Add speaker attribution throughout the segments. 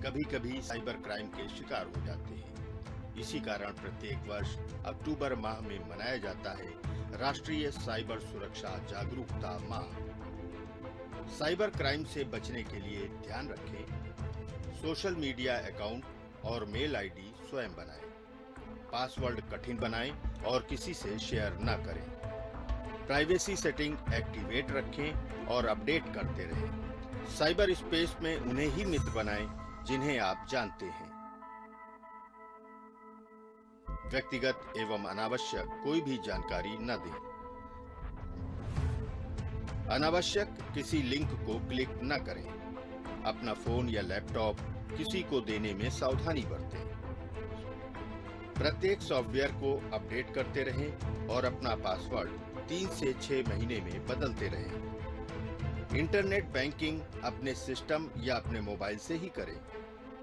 Speaker 1: कभी कभी cyber crime के शिकार हो जाते हैं। इसी कारण प्रत्येक वर्ष अक्टूबर माह में मनाया जाता है राष्ट्रीय साइबर सुरक्षा जागरूकता माह। साइबर क्राइम से बचने के लिए ध्यान रखें, सोशल मीडिया अकाउंट और मेल आईडी स्वयं बनाएं, पासवर्ड कठिन बनाएं और किसी से शेयर न करें, प्राइवेसी सेटिंग एक्टिवेट रखें और अपडेट करते रहें। साइबर स्पेस में उन्हें ही मित्र बनाएं जिन्हें आप जानते हैं। व्यक्तिगत एवं अनावश्यक कोई भी जानकारी न दें। अनावश्यक किसी लिंक को क्लिक न करें। अपना फोन या लैपटॉप किसी को देने में सावधानी बरतें। प्रत्येक सॉफ्टवेयर को अपडेट करते रहें और अपना पासवर्ड 3 से 6 महीने में बदलते रहें। इंटरनेट बैंकिंग अपने सिस्टम या अपने मोबाइल से ही करें।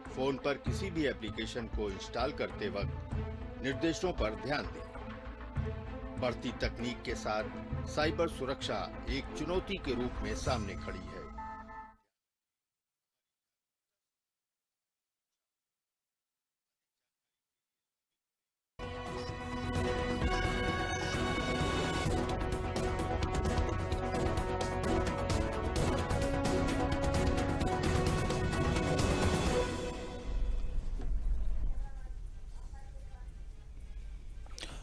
Speaker 1: फोन पर किसी भी एप्लीकेशन को इंस्टॉल करते वक्त निर्देशों पर ध्यान दें। बढ़ती तकनीक के साथ साइबर सुरक्षा एक चुनौती के रूप में सामने खड़ी है।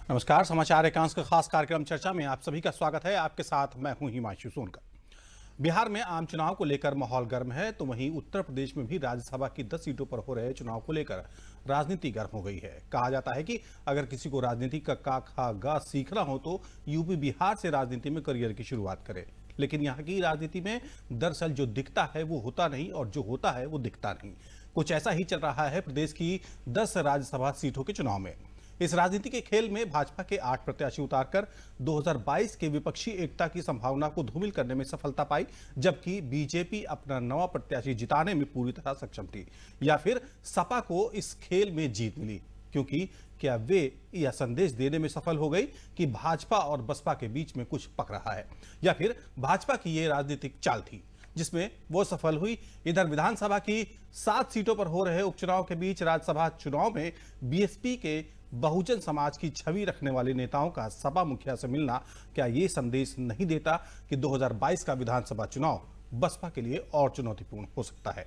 Speaker 2: नमस्कार, समाचार एकांश का खास कार्यक्रम चर्चा में आप सभी का स्वागत है। आपके साथ मैं हूं हिमांशु सोनकर। बिहार में आम चुनाव को लेकर माहौल गर्म है, तो वहीं उत्तर प्रदेश में भी राज्यसभा की 10 सीटों पर हो रहे चुनाव को लेकर राजनीति गर्म हो गई है। कहा जाता है कि अगर किसी को राजनीति का का खा गा सीखना हो तो यूपी बिहार से राजनीति में करियर की शुरुआत करे। लेकिन यहाँ की राजनीति में दरअसल जो दिखता है वो होता नहीं और जो होता है वो दिखता नहीं। कुछ ऐसा ही चल रहा है प्रदेश की 10 राज्यसभा सीटों के चुनाव में। इस राजनीति के खेल में भाजपा के 8 प्रत्याशी उतारकर 2022 के विपक्षी एकता की संभावना को धूमिल करने में सफलता पाई, जबकि बीजेपी अपना नवा प्रत्याशी जिताने में पूरी तरह सक्षम थी। या फिर सपा को इस खेल में जीत मिली, क्योंकि क्या वे यह संदेश देने में सफल हो गई कि भाजपा और बसपा के बीच में कुछ पक रहा है, या फिर भाजपा की ये राजनीतिक चाल थी जिसमें वो सफल हुई। इधर विधानसभा की 7 सीटों पर हो रहे उपचुनाव के बीच राज्यसभा चुनाव में बीएसपी के बहुजन समाज की छवि रखने वाले नेताओं का सपा मुखिया से मिलना क्या ये संदेश नहीं देता कि 2022 का विधानसभा चुनाव बसपा के लिए और चुनौतीपूर्ण हो सकता है?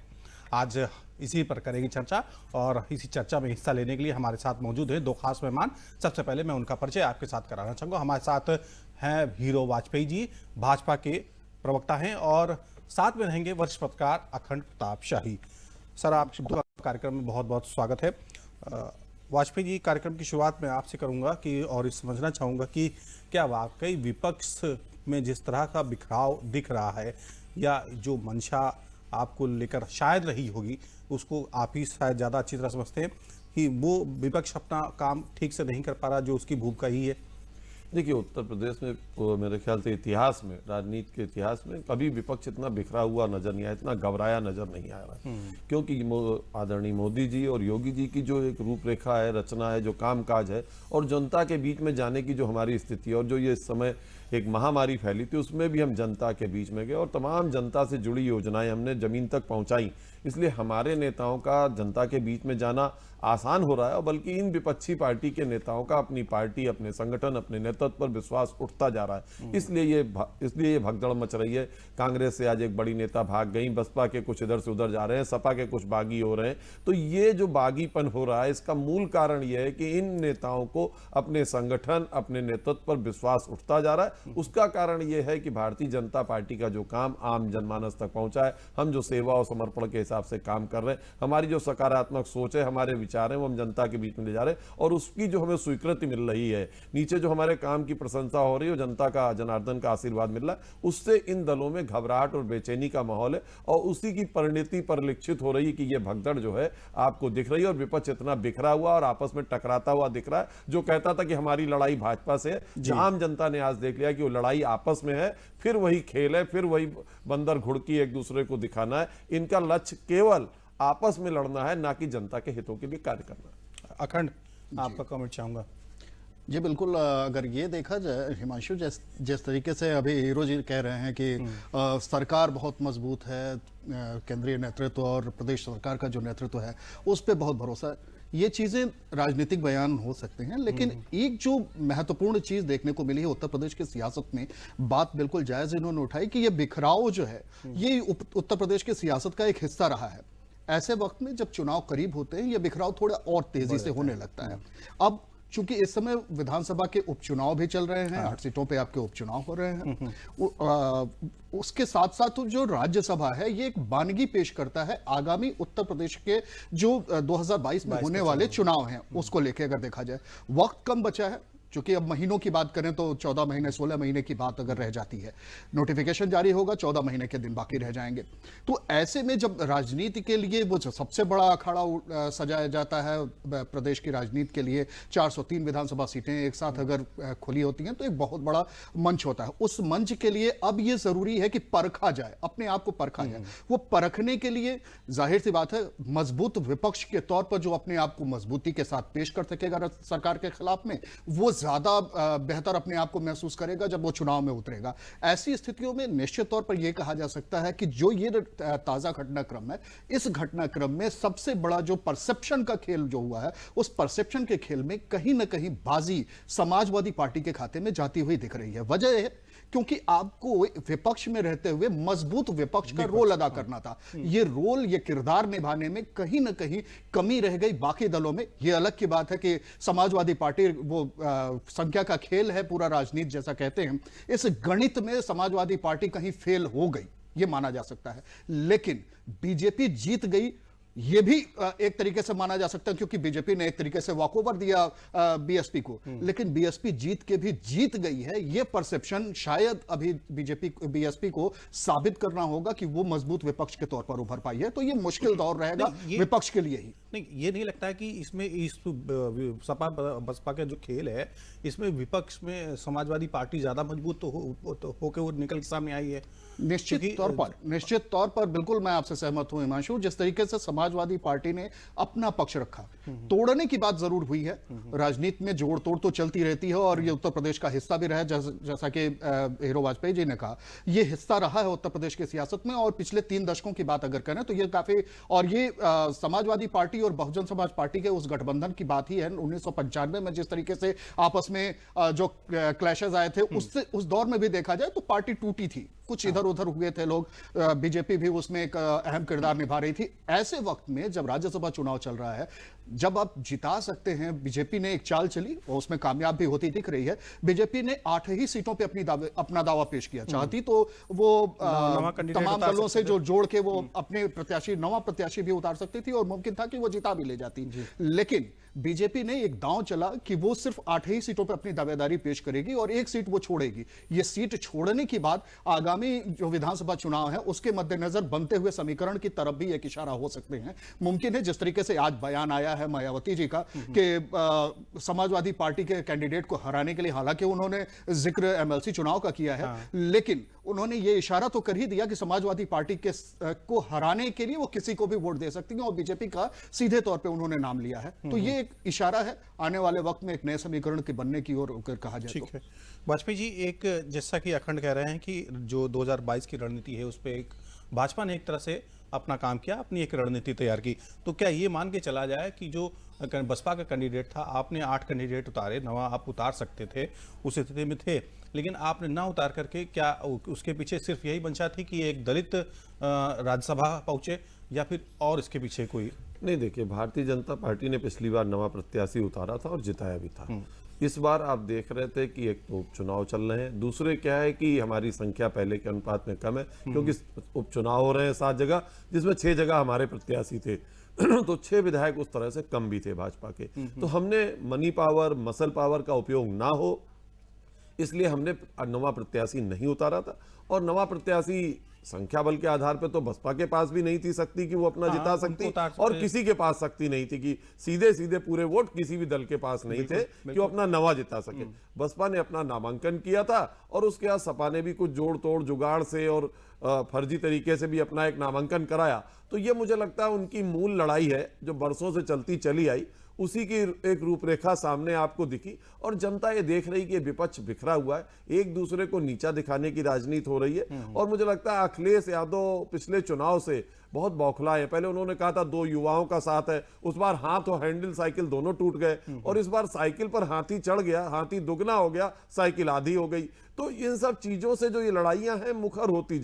Speaker 2: आज इसी पर करेंगे चर्चा, और इसी चर्चा में हिस्सा लेने के लिए हमारे साथ मौजूद हैं 2 खास मेहमान। सबसे पहले मैं उनका परिचय आपके साथ कराना चाहूंगा। हमारे साथ हैं हीरो वाजपेयी जी, भाजपा के प्रवक्ता हैं, और साथ में रहेंगे वरिष्ठ पत्रकार अखंड प्रताप शाही। सर, आप कार्यक्रम में बहुत बहुत स्वागत है। वाजपेयी जी, कार्यक्रम की शुरुआत मैं आपसे करूंगा कि और समझना चाहूंगा कि क्या वाकई विपक्ष में जिस तरह का बिखराव दिख रहा है, या जो मंशा आपको लेकर शायद रही होगी, उसको आप ही शायद ज़्यादा अच्छी तरह समझते हैं कि वो विपक्ष अपना काम ठीक से नहीं कर पा रहा, जो उसकी भूमिका ही है?
Speaker 3: देखिए, उत्तर प्रदेश में मेरे ख्याल से इतिहास में, राजनीति के इतिहास में कभी विपक्ष इतना बिखरा हुआ नजर नहीं आया, इतना घबराया नजर नहीं आ रहा है। क्योंकि आदरणीय मोदी जी और योगी जी की जो एक रूपरेखा है, रचना है, जो कामकाज है, और जनता के बीच में जाने की जो हमारी स्थिति है, और जो ये इस समय एक महामारी फैली थी उसमें भी हम जनता के बीच में गए और तमाम जनता से जुड़ी योजनाएं हमने जमीन तक पहुंचाई। इसलिए हमारे नेताओं का जनता के बीच में जाना आसान हो रहा है, और बल्कि इन विपक्षी पार्टी के नेताओं का अपनी पार्टी, अपने संगठन, अपने नेतृत्व पर विश्वास उठता जा रहा है। इसलिए ये भगदड़ मच रही है। कांग्रेस से आज एक बड़ी नेता भाग गई, बसपा के कुछ इधर से उधर जा रहे हैं, सपा के कुछ बागी हो रहे हैं। तो ये जो बागीपन हो रहा है, इसका मूल कारण यह है कि इन नेताओं को अपने संगठन, अपने नेतृत्व पर विश्वास उठता जा रहा है। उसका कारण यह है कि भारतीय जनता पार्टी का जो काम आम जनमानस तक पहुंचा है, हम जो सेवा और समर्पण के हिसाब से काम कर रहे हैं, हमारी जो सकारात्मक सोच है, हमारे विचार हैं, वो हम जनता के बीच में ले जा रहे हैं, और उसकी जो हमें स्वीकृति मिल रही है, नीचे जो हमारे काम की प्रशंसा हो रही है, जनता का, जनार्दन का आशीर्वाद मिल रहा है, उससे इन दलों में घबराहट और बेचैनी का माहौल है, और उसी की परिणति परिलक्षित हो रही है कि यह भगदड़ जो है आपको दिख रही है, और विपक्ष इतना बिखरा हुआ और आपस में टकराता हुआ दिख रहा है। जो कहता था कि हमारी लड़ाई भाजपा से है, आम जनता ने आज देख लिया कि वो लड़ाई आपस में है, फिर वही खेल है, फिर वही बंदर घुड़की एक दूसरे को दिखाना है। इनका लक्ष्य केवल आपस में लड़ना है, ना कि जनता के हितों के लिए कार्य करना।
Speaker 2: अखंड, आपका कमेंट चाहूंगा।
Speaker 4: जी बिल्कुल, अगर ये देखा जाए हिमांशु, जिस तरीके से अभी हीरो जी कह रहे हैं कि सरकार बहुत मजबूत है, केंद्रीय नेतृत्व और प्रदेश सरकार का जो नेतृत्व है उस पर बहुत भरोसा है, ये चीजें राजनीतिक बयान हो सकते हैं, लेकिन एक जो महत्वपूर्ण चीज देखने को मिली है उत्तर प्रदेश की सियासत में, बात बिल्कुल जायज इन्होंने उठाई कि ये बिखराव जो है ये उत्तर प्रदेश की सियासत का एक हिस्सा रहा है। ऐसे वक्त में जब चुनाव करीब होते हैं ये बिखराव थोड़ा और तेजी से होने लगता है। अब चूंकि इस समय विधानसभा के उपचुनाव भी चल रहे हैं, 8 सीटों पे आपके उपचुनाव हो रहे हैं, उसके साथ साथ जो राज्यसभा है ये एक बानगी पेश करता है आगामी उत्तर प्रदेश के जो 2022 में होने वाले चुनाव हैं उसको लेके। अगर देखा जाए वक्त कम बचा है, चूंकि अब महीनों की बात करें तो 14 महीने 16 महीने की बात अगर रह जाती है, नोटिफिकेशन जारी होगा 14 महीने के दिन बाकी रह जाएंगे। तो ऐसे में जब राजनीति के लिए वो जो सबसे बड़ा अखाड़ा सजाया जाता है प्रदेश की राजनीति के लिए, 403 विधानसभा सीटें एक साथ अगर खुली होती हैं तो एक बहुत बड़ा मंच होता है। उस मंच के लिए अब ये जरूरी है कि परखा जाए, अपने आप को परखा जाए। वो परखने के लिए जाहिर सी बात है मजबूत विपक्ष के तौर पर जो अपने आप को मजबूती के साथ पेश कर सकेगा सरकार के खिलाफ में, वो ज्यादा बेहतर अपने आप को महसूस करेगा जब वो चुनाव में उतरेगा। ऐसी स्थितियों में निश्चित तौर पर यह कहा जा सकता है कि जो ये ताजा घटनाक्रम है, इस घटनाक्रम में सबसे बड़ा जो परसेप्शन का खेल जो हुआ है, उस परसेप्शन के खेल में कहीं ना कहीं बाजी समाजवादी पार्टी के खाते में जाती हुई दिख रही है। वजह है क्योंकि आपको विपक्ष में रहते हुए मजबूत विपक्ष का रोल अदा करना था। ये रोल, ये किरदार निभाने में कहीं ना कहीं कमी रह गई बाकी दलों में। ये अलग की बात है कि समाजवादी पार्टी वो संख्या का खेल है, पूरा राजनीति जैसा कहते हैं, इस गणित में समाजवादी पार्टी कहीं फेल हो गई, ये माना जा सकता है। लेकिन बीजेपी जीत गई, ये भी एक तरीके से माना जा सकता है क्योंकि बीजेपी ने एक तरीके से वॉकओवर दिया बीएसपी को, लेकिन बीएसपी जीत के भी जीत गई है। ये परसेप्शन शायद अभी बीएसपी को साबित करना होगा कि वो मजबूत विपक्ष के तौर पर उभर पाई है। तो ये मुश्किल दौर रहेगा विपक्ष के लिए ही।
Speaker 2: नहीं, ये नहीं लगता है कि इसमें इस सपा बसपा का जो खेल है इसमें विपक्ष में समाजवादी पार्टी ज्यादा मजबूत तो होकर वो निकल के सामने आई है?
Speaker 4: निश्चित तौर पर बिल्कुल मैं आपसे सहमत हूं हिमांशु। जिस तरीके से समाजवादी पार्टी ने अपना पक्ष रखा, तोड़ने की बात जरूर हुई है, राजनीति में जोड़ तोड़ तो चलती रहती है और ये उत्तर प्रदेश का हिस्सा भी रहा है। जैसा कि हीरो वाजपेयी जी ने कहा, ये हिस्सा रहा है उत्तर प्रदेश की सियासत में। और पिछले 3 दशकों की बात अगर करें तो ये काफी, और ये समाजवादी पार्टी और बहुजन समाज पार्टी के उस गठबंधन की बात ही है। 1995 में जिस तरीके से आपस में जो क्लैशेस आए थे, उससे उस दौर में भी देखा जाए तो पार्टी टूटी थी, कुछ इधर उधर हुए थे लोग, बीजेपी भी उसमें एक अहम किरदार निभा रही थी। ऐसे वक्त में जब राज्यसभा चुनाव चल रहा है, जब आप जिता सकते हैं, बीजेपी ने एक चाल चली और उसमें कामयाब भी होती दिख रही है। बीजेपी ने 8 ही सीटों पे अपना दावा पेश किया, चाहती तो वो तमाम दलों से जो जोड़ के वो अपने प्रत्याशी, नवा प्रत्याशी भी उतार सकती थी और मुमकिन था कि वो जिता भी ले जाती। लेकिन बीजेपी ने एक दांव चला कि वो सिर्फ 8 ही सीटों पर अपनी दावेदारी पेश करेगी और एक सीट वो छोड़ेगी। ये सीट छोड़ने के बाद आगामी जो विधानसभा चुनाव है उसके मद्देनजर बनते हुए समीकरण की तरफ भी एक इशारा हो सकते हैं। मुमकिन है जिस तरीके से आज बयान आया है मायावती जी का कि समाजवादी पार्टी के कैंडिडेट को हराने के लिए, हालांकि उन्होंने जिक्र एमएलसी चुनाव का किया है, लेकिन उन्होंने ये इशारा तो कर ही दिया कि समाजवादी पार्टी के को हराने के लिए वो किसी को भी वोट दे सकती है और बीजेपी का सीधे तौर पे उन्होंने नाम लिया है। तो ये एक इशारा है आने वाले वक्त में एक नए समीकरण के बनने की ओर कहा जाए।
Speaker 2: ठीक है वाजपेयी जी, एक जैसा कि अखंड कह रहे हैं कि जो 2022 की रणनीति है उस पर एक भाजपा ने एक तरह से अपना काम किया, अपनी एक रणनीति तैयार की, तो क्या ये मान के चला जाए कि जो बसपा का कैंडिडेट था, आपने 8 कैंडिडेट उतारे, 9 आप उतार सकते थे, उस स्थिति में थे, लेकिन आपने ना उतार करके क्या उसके पीछे सिर्फ यही मंशा थी कि एक दलित राज्यसभा पहुंचे या फिर और इसके पीछे कोई?
Speaker 3: नहीं, देखिए, भारतीय जनता पार्टी ने पिछली बार नवा प्रत्याशी उतारा था और जिताया भी था। इस बार आप देख रहे थे कि एक तो उपचुनाव चल रहे हैं, दूसरे क्या है कि हमारी संख्या पहले के अनुपात में कम है क्योंकि उपचुनाव हो रहे हैं 7 जगह, जिसमें 6 जगह हमारे प्रत्याशी थे तो 6 विधायक उस तरह से कम भी थे भाजपा के। तो हमने मनी पावर, मसल पावर का उपयोग ना हो इसलिए हमने नवा प्रत्याशी नहीं उतारा था। और नवा प्रत्याशी संख्या बल के आधार पे तो बसपा के पास भी नहीं थी शक्ति कि वो अपना जिता सकती, और किसी के पास शक्ति नहीं थी कि सीधे सीधे पूरे वोट किसी भी दल के पास नहीं थे कि वो अपना नवा जिता सके। बसपा ने अपना नामांकन किया था और उसके बाद सपा ने भी कुछ जोड़ तोड़ जुगाड़ से और फर्जी तरीके से भी अपना एक नामांकन कराया। तो ये मुझे लगता है उनकी मूल लड़ाई है जो बरसों से चलती चली आई, उसी की एक रूपरेखा सामने आपको दिखी और जनता ये देख रही कि ये विपक्ष बिखरा हुआ है, एक दूसरे को नीचा दिखाने की राजनीति हो रही है। और मुझे लगता है अखिलेश यादव पिछले चुनाव से बहुत बौखलाए हैं। पहले उन्होंने कहा था 2 युवाओं का साथ है, उस बार हाथ और हैंडल साइकिल दोनों टूट गए और इस बार साइकिल पर हाथी चढ़ गया, हाथी दुगना हो गया, साइकिल आधी हो गई। तो इन सब चीजों से जो ये लड़ाइयां हैं मुखर होती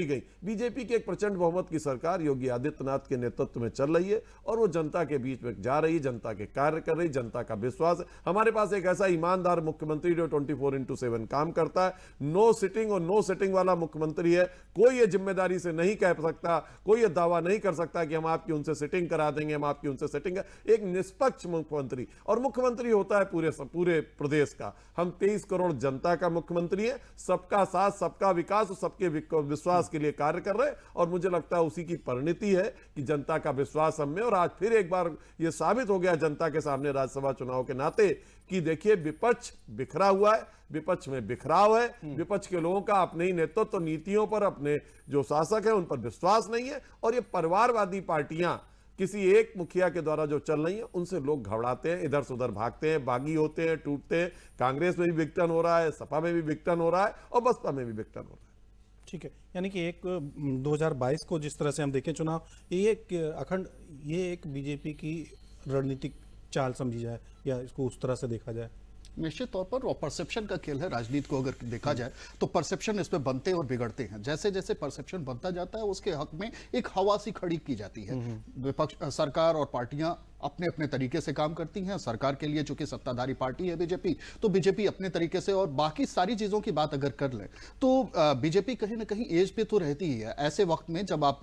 Speaker 3: गई। बीजेपी की एक प्रचंड बहुमत की सरकार योगी आदित्यनाथ के नेतृत्व में चल रही है और वो जनता के बीच में जा रही है, जनता के कार्य कर रही, जनता का विश्वास है। हमारे पास एक ऐसा ईमानदार मुख्यमंत्री जो 24/7 काम करता है, नो सिटिंग और नो सेटिंग वाला मुख्यमंत्री है। कोई ये जिम्मेदारी से नहीं कह सकता, कोई ये दावा नहीं कर सकता कि हम आपकी उनसे सिटिंग करा देंगे, हम आपकी उनसे सिटिंग। एक निष्पक्ष मुख्यमंत्री, और मुख्यमंत्री होता है पूरे प्रदेश का। हम 23 करोड़ जनता का मुख्यमंत्री है, सबका साथ, सबका विकास और सबके विश्वास के लिए कार्य कर रहे हैं और मुझे लगता है उसी की परिणति है कि जनता का विश्वास हम में। और आज फिर एक बार यह साबित हो गया जनता के सामने राज्यसभा चुनाव के नाते कि देखिए विपक्ष बिखरा हुआ है, विपक्ष में बिखराव है, विपक्ष के लोगों का अपने ही नेतृत्व नीतियों पर, अपने जो शासक है उन पर विश्वास नहीं है और ये परिवारवादी पार्टियां किसी एक मुखिया के द्वारा जो चल रही है उनसे लोग घबराते हैं, इधर से उधर भागते हैं, बागी होते हैं, टूटते हैं। कांग्रेस में भी विघटन हो रहा है, सपा में भी विघटन हो रहा है और बसपा में भी विघटन हो रहा है।
Speaker 2: ठीक है, यानी कि एक 2022 को जिस तरह से हम देखें चुनाव, ये एक बीजेपी की रणनीतिक चाल समझी जाए या इसको उस तरह से देखा जाए?
Speaker 4: निश्चित तौर पर वो परसेप्शन का खेल है। राजनीति को अगर देखा जाए तो परसेप्शन इसमें बनते और बिगड़ते हैं। जैसे जैसे परसेप्शन बनता जाता है उसके हक में एक हवा सी खड़ी की जाती है। विपक्ष, सरकार और पार्टियां अपने अपने तरीके से काम करती हैं। सरकार के लिए चूंकि सत्ताधारी पार्टी है बीजेपी, तो बीजेपी अपने तरीके से, और बाकी सारी चीजों की बात अगर कर लें तो बीजेपी कहीं ना कहीं एज पे तो रहती ही है। ऐसे वक्त में जब आप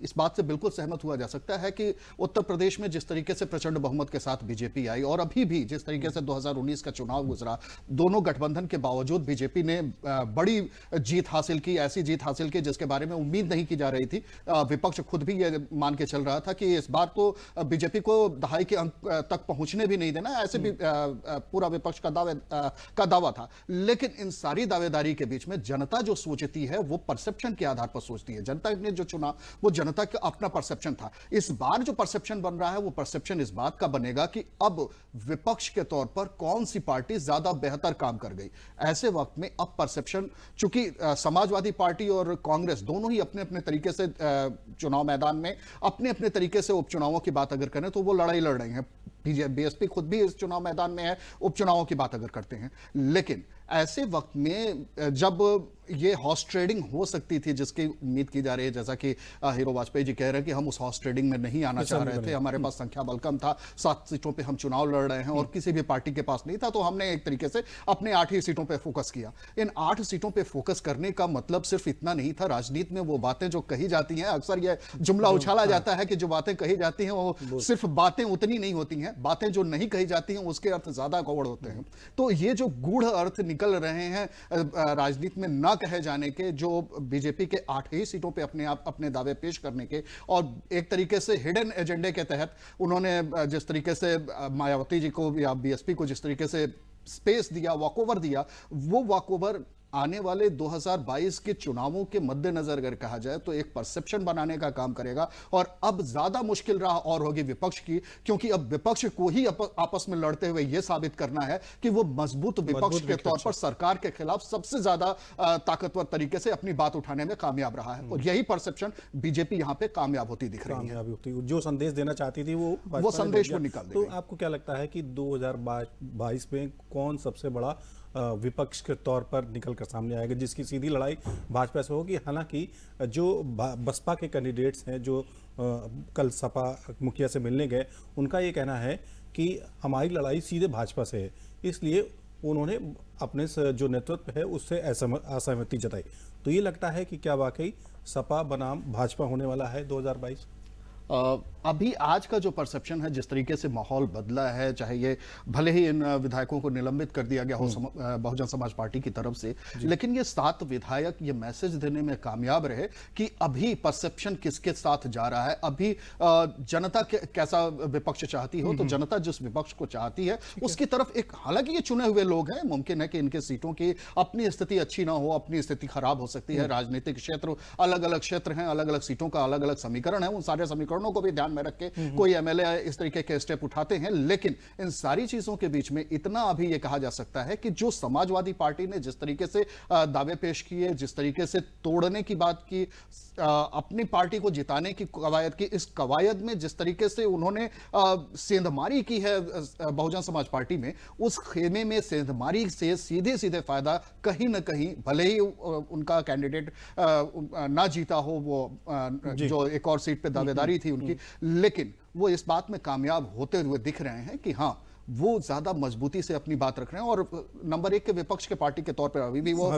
Speaker 4: इस बात से बिल्कुल सहमत हुआ जा सकता है कि उत्तर प्रदेश में जिस तरीके से प्रचंड बहुमत के साथ बीजेपी आई और अभी भी जिस तरीके से 2019 का चुनाव गुजरा, दोनों गठबंधन के बावजूद बीजेपी ने बड़ी जीत हासिल की, ऐसी जीत हासिल की जिसके बारे में उम्मीद नहीं की जा रही थी। विपक्ष खुद भी ये मान के चल रहा था कि इस बार तो बीजेपी को दहाई के अंक तक पहुंचने भी नहीं देना, ऐसे भी पूरा विपक्ष का दावा था। लेकिन इन सारी दावेदारी के बीच में जनता जो सोचती है वो परसेप्शन के आधार पर सोचती है। जनता ने जो चुना वो जनता का अपना परसेप्शन था। इस बार जो परसेप्शन बन रहा है वो परसेप्शन इस बात का बनेगा कि अब विपक्ष के तौर पर कौन सी पार्टी ज्यादा बेहतर काम कर गई। ऐसे वक्त में अब परसेप्शन, चूंकि समाजवादी पार्टी और कांग्रेस दोनों ही अपने अपने तरीके से चुनाव मैदान में अपने अपने तरीके से उपचुनावों की बात अगर करें तो वो लड़ाई लड़ रही हैं। बीएसपी खुद भी इस चुनाव मैदान में है, उपचुनावों की बात अगर करते हैं। लेकिन ऐसे वक्त में जब ये हॉर्स ट्रेडिंग हो सकती थी जिसकी उम्मीद की जा रही है, जैसा कि हीरो वाजपेयी जी कह रहे हैं कि हम उस हॉर्स ट्रेडिंग में नहीं आना चाह रहे थे, हमारे पास संख्या बल कम था, 7 सीटों पे हम चुनाव लड़ रहे हैं और किसी भी पार्टी के पास नहीं था, तो हमने एक तरीके से अपने 8 ही सीटों पे फोकस किया। इन 8 सीटों पे फोकस करने का मतलब सिर्फ इतना नहीं था। राजनीति में वो बातें जो कही जाती हैं, अक्सर ये जुमला उछाला जाता है कि जो बातें कही जाती हैं वो सिर्फ बातें उतनी नहीं होती हैं, बातें जो नहीं कही जाती हैं उसके अर्थ ज्यादा गौड़ होते हैं। तो ये जो गूढ़ अर्थ निकल रहे हैं राजनीति में न कहे जाने के, जो बीजेपी के 8 ही सीटों पे अपने दावे पेश करने के, और एक तरीके से हिडन एजेंडे के तहत उन्होंने जिस तरीके से मायावती जी को या बीएसपी को जिस तरीके से स्पेस दिया, वॉकओवर दिया, वो वॉकओवर आने वाले 2022 के चुनावों के मद्देनजर अगर कहा जाए तो एक परसेप्शन बनाने का काम करेगा। और अब ज्यादा मुश्किल राह और होगी विपक्ष की, क्योंकि अब विपक्ष को ही आपस में लड़ते हुए यह साबित करना है कि वो मजबूत विपक्ष के तौर पर सरकार के खिलाफ सबसे ज्यादा ताकतवर तरीके से अपनी बात उठाने में कामयाब रहा है। और यही परसेप्शन बीजेपी यहां पे कामयाब होती दिख रही है।
Speaker 2: जो संदेश देना चाहती थी वो
Speaker 4: संदेश वो निकाल
Speaker 2: देगी। तो आपको क्या लगता है कि 2022 में कौन सबसे बड़ा विपक्ष के तौर पर निकलकर सामने आएगा, जिसकी सीधी लड़ाई भाजपा से होगी? हालांकि जो बसपा के कैंडिडेट्स हैं जो कल सपा मुखिया से मिलने गए, उनका ये कहना है कि हमारी लड़ाई सीधे भाजपा से है, इसलिए उन्होंने अपने जो नेतृत्व है उससे असहमति जताई। तो ये लगता है कि क्या वाकई सपा बनाम भाजपा होने वाला है 2022?
Speaker 4: अभी आज का जो परसेप्शन है, जिस तरीके से माहौल बदला है, चाहे ये भले ही इन विधायकों को निलंबित कर दिया गया हो बहुजन समाज पार्टी की तरफ से, लेकिन ये 7 विधायक ये मैसेज देने में कामयाब रहे कि अभी परसेप्शन किसके साथ जा रहा है। अभी जनता कैसा विपक्ष चाहती हो, तो जनता जिस विपक्ष को चाहती है उसकी तरफ एक, हालांकि ये चुने हुए लोग हैं, मुमकिन है कि इनके सीटों की अपनी स्थिति अच्छी ना हो, अपनी स्थिति खराब हो सकती है। राजनीतिक क्षेत्र अलग अलग क्षेत्र हैं, अलग अलग सीटों का अलग अलग समीकरण है, उन सारे समीकरण प्रकरणों को भी ध्यान में रख के कोई एमएलए इस तरीके के स्टेप उठाते हैं। लेकिन इन सारी चीजों के बीच में इतना अभी ये कहा जा सकता है कि जो समाजवादी पार्टी ने जिस तरीके से दावे पेश किए, जिस तरीके से तोड़ने की बात की, अपनी पार्टी को जिताने की कवायद की, इस कवायद में जिस तरीके से उन्होंने सेंधमारी की है बहुजन समाज पार्टी में, उस खेमे में सेंधमारी से सीधे सीधे फायदा कहीं ना कहीं, भले ही उनका कैंडिडेट ना जीता हो, वो जो एक और सीट पे दावेदारी थी उनकी, लेकिन वो इस बात में कामयाब होते हुए दिख रहे हैं कि हाँ, वो ज्यादा मजबूती से अपनी बात रख रहे हैं और नंबर 1 के विपक्ष के पार्टी के तौर पर अभी भी वो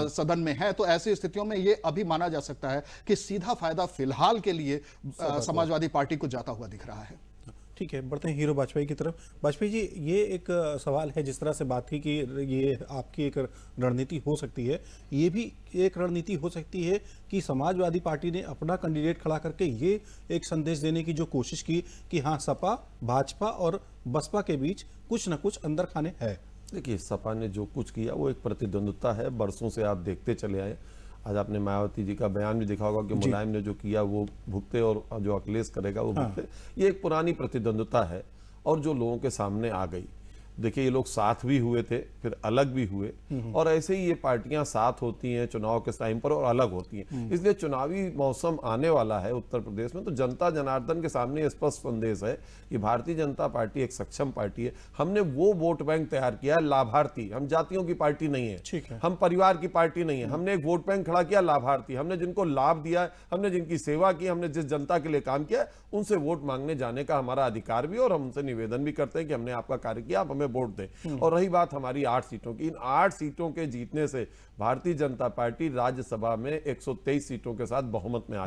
Speaker 4: सदन में है। तो ऐसी स्थितियों में ये अभी माना जा सकता है कि सीधा फायदा फिलहाल के लिए समाजवादी पार्टी को जाता हुआ दिख रहा है।
Speaker 2: ठीक है, बढ़ते हैं हीरो वाजपेयी की तरफ। वाजपेयी जी, ये एक सवाल है, जिस तरह से बात की कि ये आपकी एक रणनीति हो सकती है, ये भी एक रणनीति हो सकती है कि समाजवादी पार्टी ने अपना कैंडिडेट खड़ा करके ये एक संदेश देने की जो कोशिश की कि हाँ, सपा, भाजपा और बसपा के बीच कुछ न कुछ अंदर खाने है।
Speaker 3: देखिए, सपा ने जो कुछ किया वो एक प्रतिद्वंद्विता है, बरसों से आप देखते चले आए। आज आपने मायावती जी का बयान भी देखा होगा कि मुलायम ने जो किया वो भुगते और जो अखिलेश करेगा वो भुगते। ये एक पुरानी प्रतिद्वंद्विता है और जो लोगों के सामने आ गई। देखिए, ये लोग साथ भी हुए थे, फिर अलग भी हुए, और ऐसे ही ये पार्टियां साथ होती हैं चुनाव के टाइम पर और अलग होती हैं। इसलिए चुनावी मौसम आने वाला है उत्तर प्रदेश में, तो जनता जनार्दन के सामने स्पष्ट संदेश है कि भारतीय जनता पार्टी एक सक्षम पार्टी है। हमने वो वोट बैंक तैयार किया है, लाभार्थी। हम जातियों की पार्टी नहीं है, हम परिवार की पार्टी नहीं है। हमने एक वोट बैंक खड़ा किया, लाभार्थी। हमने जिनको लाभ दिया है, हमने जिनकी सेवा की, हमने जिस जनता के लिए काम किया, उनसे वोट मांगने जाने का हमारा अधिकार भी, और हम उनसे निवेदन भी करते हैं कि हमने आपका कार्य किया, आप हमें वोट दें। और रही बात हमारी 8 सीटों की, इन 8 सीटों के जीतने से भारतीय जनता पार्टी राज्यसभा में 123 सीटों के साथ बहुमत में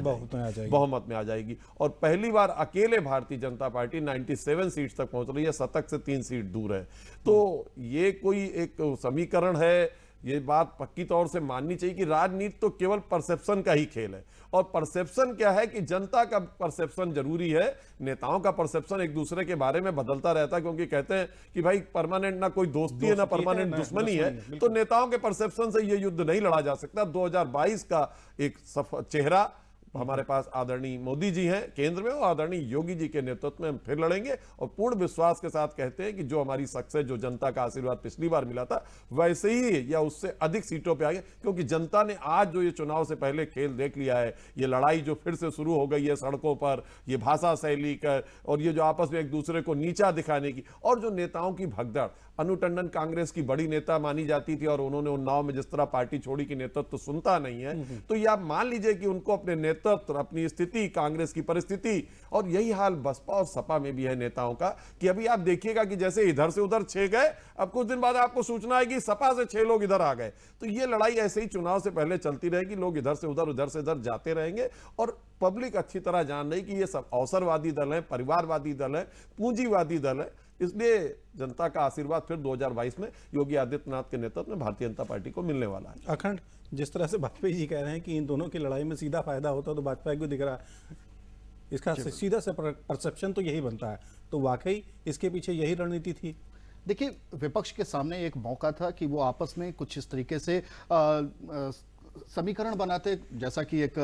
Speaker 3: आ जाएगी। और पहली बार अकेले भारतीय जनता पार्टी 97 सीट तक पहुंच रही है, शतक से 3 सीट दूर है। तो ये कोई एक समीकरण है, ये बात पक्की तौर से माननी चाहिए कि राजनीति तो केवल परसेप्शन का ही खेल है। और परसेप्शन क्या है कि जनता का परसेप्शन जरूरी है, नेताओं का परसेप्शन एक दूसरे के बारे में बदलता रहता है, क्योंकि कहते हैं कि भाई परमानेंट ना कोई दोस्ती है ना परमानेंट दुश्मनी है। तो नेताओं के परसेप्शन से ये युद्ध नहीं लड़ा जा सकता। 2022 का एक चेहरा हमारे पास आदरणीय मोदी जी हैं केंद्र में, और आदरणीय योगी जी के नेतृत्व में हम फिर लड़ेंगे। और पूर्ण विश्वास के साथ कहते हैं कि जो हमारी सक्सेस, जो जनता का आशीर्वाद पिछली बार मिला था, वैसे ही या उससे अधिक सीटों पे आएंगे। क्योंकि जनता ने आज जो ये चुनाव से पहले खेल देख लिया है, ये लड़ाई जो फिर से शुरू हो गई है सड़कों पर, ये भाषा शैली का, और ये जो आपस में एक दूसरे को नीचा दिखाने की, और जो नेताओं की भगदड़। अनु टंडन कांग्रेस की बड़ी नेता मानी जाती थी, और उन्होंने उन्नाव में जिस तरह पार्टी छोड़ी कि नेतृत्व तो सुनता नहीं है। तो ये आप मान लीजिए कि उनको अपने नेतृत्व, अपनी स्थिति, कांग्रेस की परिस्थिति, और यही हाल बसपा और सपा में भी है नेताओं का, कि अभी आप देखिएगा कि जैसे इधर से उधर 6 गए, अब कुछ दिन बाद आपको सूचना है कि सपा से 6 लोग इधर आ गए। तो ये लड़ाई ऐसे ही चुनाव से पहले चलती रहेगी, लोग इधर से उधर, उधर से इधर जाते रहेंगे। और पब्लिक अच्छी तरह जान रही कि ये सब अवसरवादी दल है, परिवारवादी दल है, पूंजीवादी दल है। इसलिए जनता का आशीर्वाद फिर 2022 में योगी आदित्यनाथ के नेतृत्व में भारतीय जनता पार्टी को मिलने वाला है।
Speaker 2: अखंड, जिस तरह से वाजपेयी जी कह रहे हैं कि इन दोनों की लड़ाई में सीधा फायदा होता तो वाजपेयी को दिख रहा है, इसका सीधा से परसेप्शन तो यही बनता है। तो वाकई इसके पीछे यही रणनीति थी।
Speaker 4: देखिए, विपक्ष के सामने एक मौका था कि वो आपस में कुछ इस तरीके से समीकरण बनाते, जैसा कि एक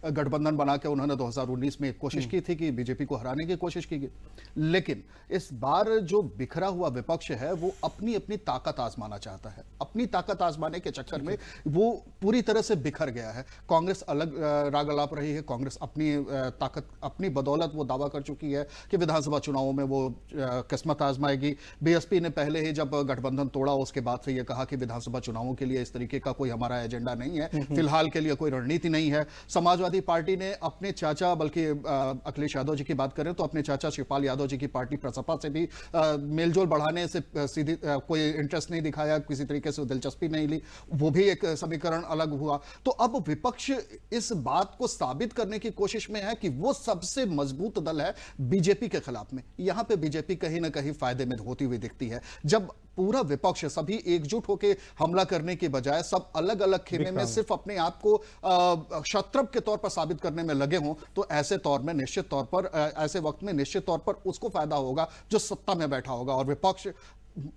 Speaker 4: गठबंधन बना के उन्होंने 2019 में एक कोशिश की थी कि बीजेपी को हराने की कोशिश की। लेकिन इस बार जो बिखरा हुआ विपक्ष है वो अपनी अपनी ताकत आजमाना चाहता है। अपनी ताकत आजमाने के चक्कर में वो पूरी तरह से बिखर गया है। कांग्रेस अलग राग अलाप रही है। कांग्रेस अपनी ताकत, अपनी बदौलत वो दावा कर चुकी है कि विधानसभा चुनावों में वो किस्मत आजमाएगी। बीएसपी ने पहले ही जब गठबंधन तोड़ा उसके बाद से ये कहा कि विधानसभा चुनावों के लिए इस तरीके का कोई हमारा एजेंडा नहीं है, फिलहाल के लिए कोई रणनीति नहीं है। समाजवादी पार्टी ने अपने चाचा, बल्कि अखिलेश यादव जी की बात करें तो अपने चाचा शिवपाल यादव जी की पार्टी प्रसपा से भी मेलजोल बढ़ाने से सीधी कोई इंटरेस्ट नहीं दिखाया, किसी तरीके से दिलचस्पी नहीं ली। वो भी एक समीकरण अलग हुआ। तो अब विपक्ष इस बात को साबित करने की कोशिश में है कि वो सबसे मजबूत दल है बीजेपी के खिलाफ में। यहां पे बीजेपी कहीं ना कहीं फायदे में होती हुई दिखती है। जब पूरा विपक्ष सभी एकजुट होकर हमला करने के बजाय सब अलग अलग खेमे में सिर्फ अपने आप को शत्रु के तौर पर साबित करने में लगे हों, तो ऐसे तौर में निश्चित तौर पर, ऐसे वक्त में निश्चित तौर पर उसको फायदा होगा जो सत्ता में बैठा होगा। और विपक्ष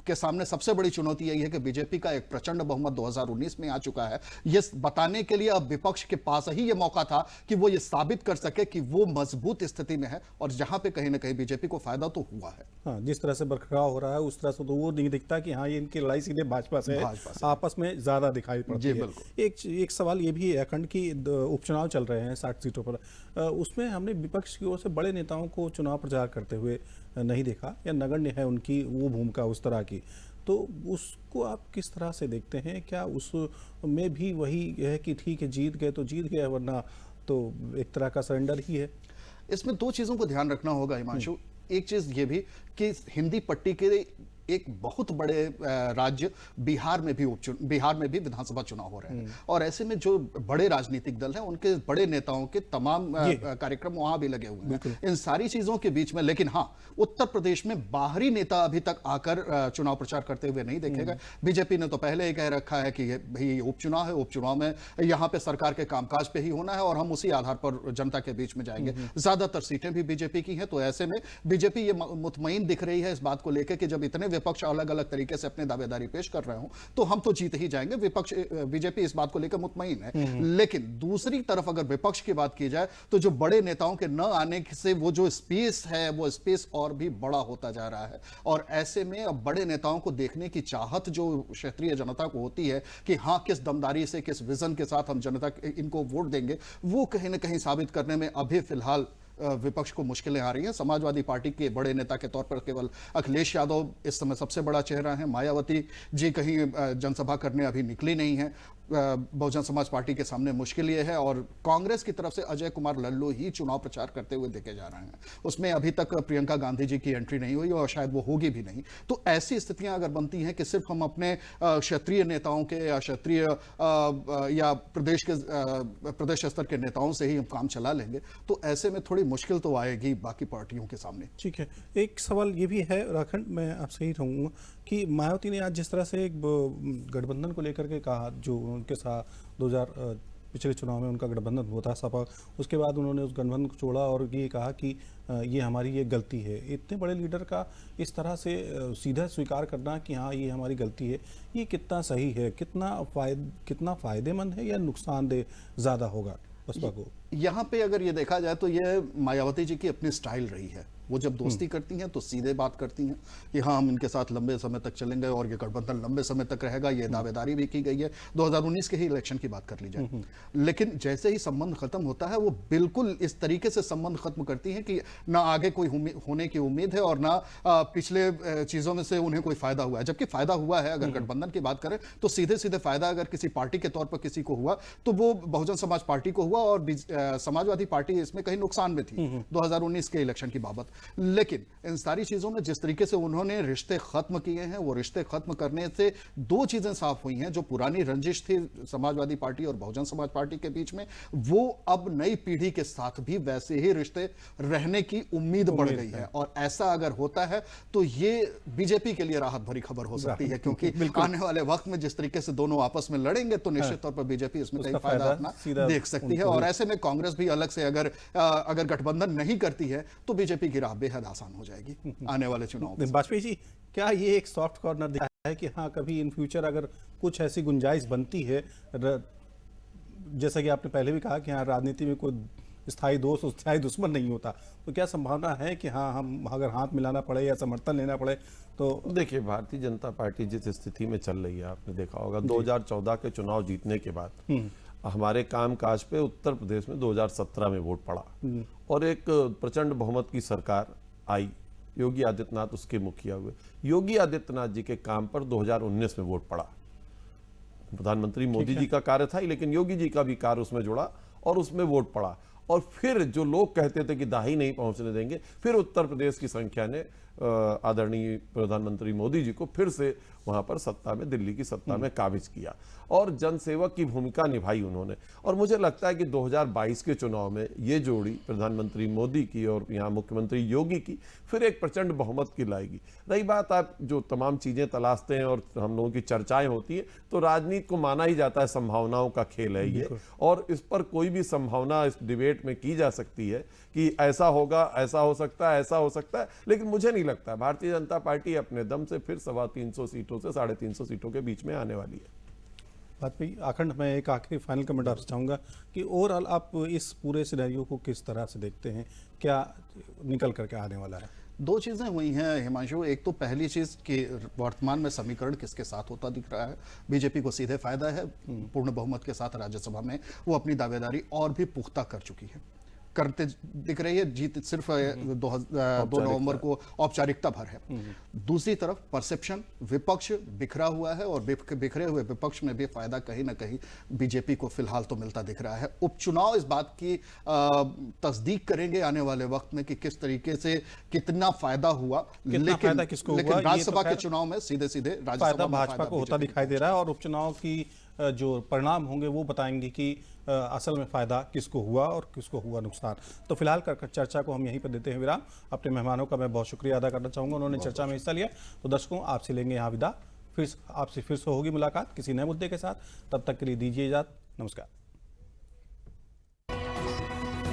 Speaker 4: के सामने सबसे बड़ी चुनौती यही है कि बीजेपी का एक प्रचंड बहुमत 2019 में आ चुका है। ये बताने के लिए अब विपक्ष के पास ही ये मौका था कि वो ये साबित कर सके कि वो मजबूत स्थिति में है, और जहां पे कहीं ना कहीं बीजेपी को फायदा तो हुआ है।
Speaker 2: हाँ, जिस तरह से बरखराव हो रहा है उस तरह से तो वो नहीं दिखता कि हाँ ये इनकी लड़ाई सीधे भाजपा से है, आपस में ज्यादा दिखाई पड़ती है। एक सवाल ये भी है, अखंड की उपचुनाव चल रहे हैं 60 सीटों पर, उसमें हमने विपक्ष की ओर से बड़े नेताओं को चुनाव प्रचार करते हुए नहीं देखा, या नगण्य है उनकी वो भूमिका उस तरह की, तो उसको आप किस तरह से देखते हैं? क्या उसमें भी वही है कि ठीक है जीत गए तो जीत गए, वरना तो एक तरह का सरेंडर ही है?
Speaker 4: इसमें दो चीजों को ध्यान रखना होगा हिमांशु। एक चीज ये भी कि हिंदी पट्टी के एक बहुत बड़े राज्य बिहार में भी विधानसभा चुनाव हो रहे हैं, और ऐसे में जो बड़े राजनीतिक दल हैं उनके बड़े नेताओं के तमाम कार्यक्रम वहां भी लगे हुए हैं। इन सारी चीजों के बीच में, लेकिन हाँ, उत्तर प्रदेश में बाहरी नेता अभी तक आकर चुनाव प्रचार करते हुए नहीं देखे गए। बीजेपी ने तो पहले ही कह रखा है कि भाई उपचुनाव है, उपचुनाव में यहाँ पे सरकार के कामकाज पे ही होना है और हम उसी आधार पर जनता के बीच में जाएंगे। ज्यादातर सीटें भी बीजेपी की हैं, तो ऐसे में बीजेपी ये मुतमईन दिख रही है इस बात को लेकर कि जब इतने विपक्ष अलग अलग तरीके से अपने दावेदारी पेश कर रहे हो तो हम तो जीत ही जाएंगे। विपक्ष बीजेपी इस बात को लेकर मुतमईन है। लेकिन दूसरी तरफ अगर विपक्ष की बात की जाए तो जो बड़े नेताओं के न आने से वो जो स्पेस है वो स्पेस और भी बड़ा होता जा रहा है, और ऐसे में अब बड़े नेताओं को देखने की चाहत जो क्षेत्रीय जनता को होती है कि हाँ किस दमदारी से, किस विजन के साथ हम जनता इनको वोट देंगे, वो कहीं ना कहीं साबित करने में अभी फिलहाल विपक्ष को मुश्किलें आ रही हैं। समाजवादी पार्टी के बड़े नेता के तौर पर केवल अखिलेश यादव इस समय सबसे बड़ा चेहरा है। मायावती जी कहीं जनसभा करने अभी निकली नहीं है। बहुजन समाज पार्टी के सामने मुश्किल ये है, और कांग्रेस की तरफ से अजय कुमार लल्लू ही चुनाव प्रचार करते हुए देखे जा रहे हैं। उसमें अभी तक प्रियंका गांधी जी की एंट्री नहीं हुई और शायद वो होगी भी नहीं। तो ऐसी स्थितियां अगर बनती हैं कि सिर्फ हम अपने क्षेत्रीय नेताओं के या क्षेत्रीय या प्रदेश स्तर के नेताओं से ही हम काम चला लेंगे, तो ऐसे में थोड़ी मुश्किल तो आएगी बाकी पार्टियों के सामने।
Speaker 2: ठीक है, एक सवाल ये भी है राखंड, मैं आपसे ही रहूँगा कि मायावती ने आज जिस तरह से एक गठबंधन को लेकर के कहा, जो उनके साथ 2000 पिछले चुनाव में उनका गठबंधन हुआ था सपा, उसके बाद उन्होंने उस गठबंधन को छोड़ा और ये कहा कि ये हमारी ये गलती है। इतने बड़े लीडर का इस तरह से सीधा स्वीकार करना कि हाँ ये हमारी गलती है, ये कितना सही है, कितना फायदेमंद है या नुकसानदेह ज़्यादा होगा बसपा को?
Speaker 4: यहाँ पे अगर ये देखा जाए तो ये मायावती जी की अपनी स्टाइल रही है। वो जब दोस्ती करती हैं तो सीधे बात करती हैं कि हाँ हम इनके साथ लंबे समय तक चलेंगे और ये गठबंधन लंबे समय तक रहेगा। ये दावेदारी भी की गई है। 2019 के ही इलेक्शन की बात कर ली जाए, लेकिन जैसे ही संबंध खत्म होता है वो बिल्कुल इस तरीके से संबंध खत्म करती हैं कि ना आगे कोई होने की उम्मीद है और ना पिछले चीजों में से उन्हें कोई फायदा हुआ है। जबकि फायदा हुआ है, अगर गठबंधन की बात करें तो सीधे सीधे फायदा अगर किसी पार्टी के तौर पर किसी को हुआ तो वो बहुजन समाज पार्टी को हुआ, और समाजवादी पार्टी इसमें कहीं नुकसान में थी 2019 के इलेक्शन की बाबत। लेकिन इन सारी चीजों में जिस तरीके से उन्होंने रिश्ते खत्म किए हैं, वो रिश्ते खत्म करने से दो चीजें साफ हुई हैं। जो पुरानी रंजिश थी समाजवादी पार्टी और बहुजन समाज पार्टी के बीच में, वो अब नई पीढ़ी के साथ भी वैसे ही रिश्ते रहने की उम्मीद बढ़ गई है। और ऐसा अगर होता है तो ये बीजेपी के लिए राहत भरी खबर हो सकती है, क्योंकि आने वाले वक्त में जिस तरीके से दोनों आपस में लड़ेंगे तो निश्चित तौर पर बीजेपी इसमें कई फायदा अपना देख सकती है। और ऐसे में कांग्रेस भी अलग से अगर गठबंधन नहीं करती है तो बीजेपी की राह बेहद आसान हो जाएगी आने वाले चुनाव में।
Speaker 2: वाजपेयी जी, क्या ये एक सॉफ्ट कॉर्नर दिखा है कि हाँ कभी इन फ्यूचर अगर कुछ ऐसी गुंजाइश बनती है, जैसा कि आपने पहले भी कहा कि हाँ राजनीति में कोई स्थायी दोस्त और स्थायी दुश्मन नहीं होता, तो क्या संभावना है कि हाँ हम अगर हाथ मिलाना पड़े या समर्थन लेना पड़े तो? देखिए,
Speaker 3: भारतीय जनता पार्टी जिस स्थिति में चल रही है, आपने देखा होगा 2014 के चुनाव जीतने के बाद हमारे कामकाज पे उत्तर प्रदेश में 2017 में वोट पड़ा और एक प्रचंड बहुमत की सरकार आई। योगी आदित्यनाथ उसके मुखिया हुए। योगी आदित्यनाथ जी के काम पर 2019 में वोट पड़ा। प्रधानमंत्री मोदी जी का कार्य था, लेकिन योगी जी का भी कार्य उसमें जुड़ा और उसमें वोट पड़ा। और फिर जो लोग कहते थे कि दाही नहीं पहुंचने देंगे, फिर उत्तर प्रदेश की संख्या ने आदरणीय प्रधानमंत्री मोदी जी को फिर से वहां पर सत्ता में, दिल्ली की सत्ता में काबिज किया और जनसेवक की भूमिका निभाई उन्होंने। और मुझे लगता है कि 2022 के चुनाव में ये जोड़ी प्रधानमंत्री मोदी की और यहाँ मुख्यमंत्री योगी की फिर एक प्रचंड बहुमत की लाएगी। रही बात आप जो तमाम चीजें तलाशते हैं और हम लोगों की चर्चाएं होती है, तो राजनीति को माना ही जाता है संभावनाओं का खेल है ये, और इस पर कोई भी संभावना इस डिबेट डिबेट में की जा सकती है कि ऐसा होगा, ऐसा हो सकता है, ऐसा हो सकता है, लेकिन मुझे नहीं लगता। भारतीय जनता पार्टी अपने दम से फिर 325 सीटों से 350 सीटों के बीच में आने वाली है।
Speaker 2: वाजपेयी अखंड, मैं एक आखिरी फाइनल कमेंट आपसे चाहूँगा कि ओवरऑल आप इस पूरे सिनेरियो को किस तरह से देखते हैं, क्या निकल करके आने वाला है?
Speaker 4: दो चीजें हुई हैं हिमांशु। एक तो पहली चीज कि वर्तमान में समीकरण किसके साथ होता दिख रहा है। बीजेपी को सीधे फायदा है, पूर्ण बहुमत के साथ राज्यसभा में वो अपनी दावेदारी और भी पुख्ता कर चुकी है, करते दिख रही है। जीत सिर्फ 2 नवंबर को औपचारिकता भर है। दूसरी तरफ परसेप्शन, विपक्ष बिखरा हुआ है और बिखरे हुए विपक्ष में भी फायदा कहीं ना कहीं बीजेपी को फिलहाल तो मिलता दिख रहा है। उपचुनाव इस बात की तस्दीक करेंगे आने वाले वक्त में कि किस तरीके से कितना फायदा हुआ,
Speaker 2: फायदा किसको हुआ,
Speaker 4: लेकिन
Speaker 2: ये तो
Speaker 4: राज्यसभा के
Speaker 2: खैर
Speaker 4: चुनाव में सीधे सीधे
Speaker 2: फायदा
Speaker 4: राज्यसभा में
Speaker 2: भाजपा को होता
Speaker 4: बीजेपी
Speaker 2: दिखाई दे रहा है और उपचुनाव की जो परिणाम होंगे वो बताएंगे कि असल में फायदा किसको हुआ और किसको हुआ नुकसान। तो फिलहाल चर्चा को हम यहीं पर देते हैं विराम। अपने मेहमानों का मैं बहुत शुक्रिया अदा करना चाहूँगा, उन्होंने चर्चा में हिस्सा लिया। तो दर्शकों, आपसे लेंगे यहाँ विदा, फिर आपसे फिर से होगी मुलाकात किसी नए मुद्दे के साथ। तब तक के लिए दीजिए इजाज़त, नमस्कार।